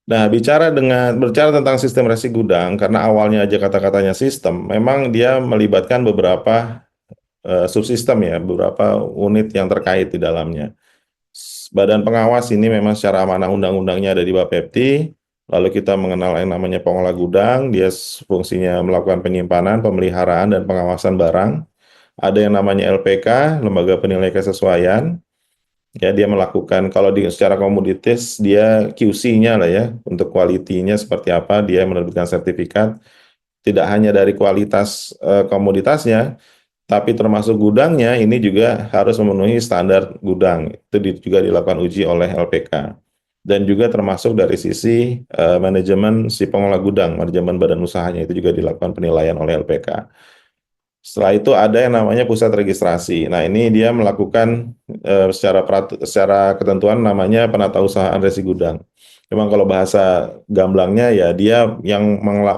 Nah, berbicara tentang sistem resi gudang, karena awalnya aja kata-katanya sistem, memang dia melibatkan beberapa subsistem ya, beberapa unit yang terkait di dalamnya. Badan pengawas ini memang secara amanah undang-undangnya ada di Bapepti. Lalu kita mengenal yang namanya pengelola gudang, dia fungsinya melakukan penyimpanan, pemeliharaan, dan pengawasan barang. Ada yang namanya LPK, Lembaga Penilai Kesesuaian. Ya, dia melakukan kalau secara komoditis dia QC-nya lah ya, untuk kualitinya seperti apa, dia menerbitkan sertifikat tidak hanya dari kualitas komoditasnya, tapi termasuk gudangnya ini juga harus memenuhi standar gudang. Itu juga dilakukan uji oleh LPK. Dan juga termasuk dari sisi manajemen si pengelola gudang, manajemen badan usahanya itu juga dilakukan penilaian oleh LPK. Setelah itu ada yang namanya pusat registrasi. Nah, ini dia melakukan secara ketentuan namanya penatausahaan resi gudang. Memang kalau bahasa gamblangnya ya dia yang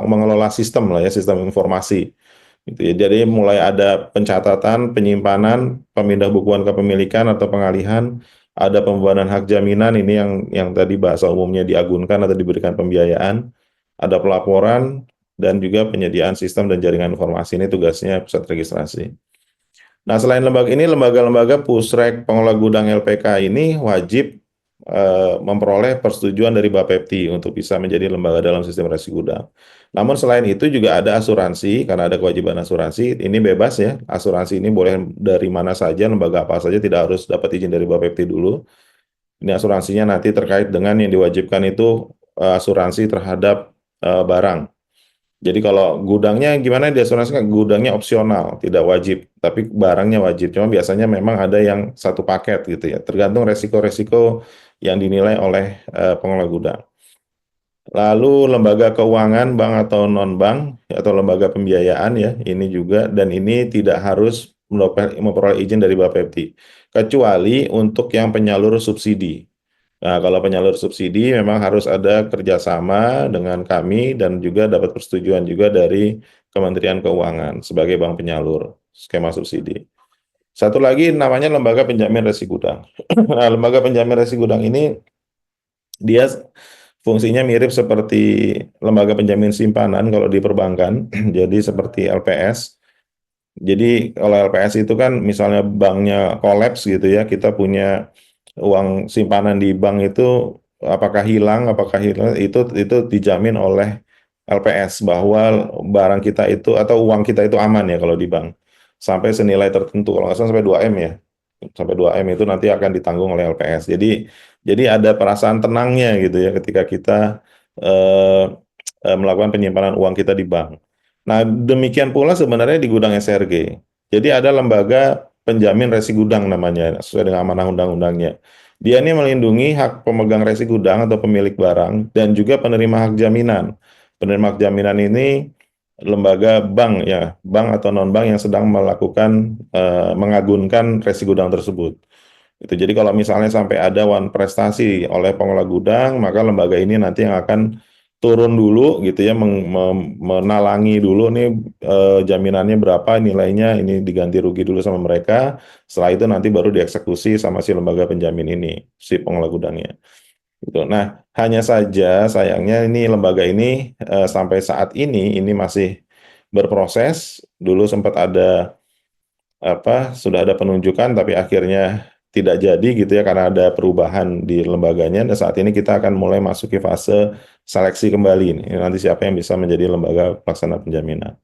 mengelola sistem lah ya, sistem informasi. Gitu ya. Jadi mulai ada pencatatan, penyimpanan, pemindah bukuan kepemilikan atau pengalihan, ada pembebanan hak jaminan ini yang tadi bahasa umumnya diagunkan atau diberikan pembiayaan, ada pelaporan, dan juga penyediaan sistem dan jaringan informasi ini tugasnya pusat registrasi. Nah, selain lembaga ini, lembaga-lembaga Pusrek pengelola gudang LPK ini wajib memperoleh persetujuan dari Bapepti untuk bisa menjadi lembaga dalam sistem resi gudang. Namun selain itu juga ada asuransi, karena ada kewajiban asuransi, ini bebas ya, asuransi ini boleh dari mana saja, lembaga apa saja, tidak harus dapat izin dari Bapepti dulu. Ini asuransinya nanti terkait dengan yang diwajibkan itu asuransi terhadap barang. Jadi kalau gudangnya gimana diasuransikan? Gudangnya opsional, tidak wajib, tapi barangnya wajib. Cuma biasanya memang ada yang satu paket gitu ya, tergantung resiko-resiko yang dinilai oleh pengelola gudang. Lalu lembaga keuangan, bank atau non-bank, atau lembaga pembiayaan ya, ini juga, dan ini tidak harus memperoleh izin dari Bapepti, kecuali untuk yang penyalur subsidi. Nah, kalau penyalur subsidi memang harus ada kerjasama dengan kami dan juga dapat persetujuan juga dari Kementerian Keuangan sebagai bank penyalur skema subsidi. Satu lagi namanya lembaga penjamin resi gudang. Nah, lembaga penjamin resi gudang ini dia fungsinya mirip seperti lembaga penjamin simpanan kalau di perbankan, jadi seperti LPS. Jadi kalau LPS itu kan misalnya banknya kolaps gitu ya, kita punya uang simpanan di bank itu apakah hilang itu dijamin oleh LPS bahwa barang kita itu atau uang kita itu aman ya kalau di bank sampai senilai tertentu, kalau nggak salah sampai 2 M ya, sampai 2 M itu nanti akan ditanggung oleh LPS. Jadi ada perasaan tenangnya gitu ya ketika kita eh, melakukan penyimpanan uang kita di bank. Nah, demikian pula sebenarnya di gudang SRG. Jadi ada lembaga penjamin resi gudang namanya, sesuai dengan amanah undang-undangnya. Dia ini melindungi hak pemegang resi gudang atau pemilik barang dan juga penerima hak jaminan. Penerima hak jaminan ini lembaga bank ya, bank atau non-bank yang sedang melakukan mengagunkan resi gudang tersebut. Itu jadi kalau misalnya sampai ada wan prestasi oleh pengelola gudang, maka lembaga ini nanti yang akan turun dulu gitu ya, menalangi dulu nih jaminannya berapa nilainya, ini diganti rugi dulu sama mereka. Setelah itu nanti baru dieksekusi sama si lembaga penjamin ini, si pengelola gudangnya. Gitu. Nah, hanya saja sayangnya ini lembaga ini sampai saat ini masih berproses. Dulu sempat ada sudah ada penunjukan tapi akhirnya tidak jadi gitu ya karena ada perubahan di lembaganya. Dan saat ini kita akan mulai masuki fase seleksi kembali nih. Nanti siapa yang bisa menjadi lembaga pelaksana penjaminan.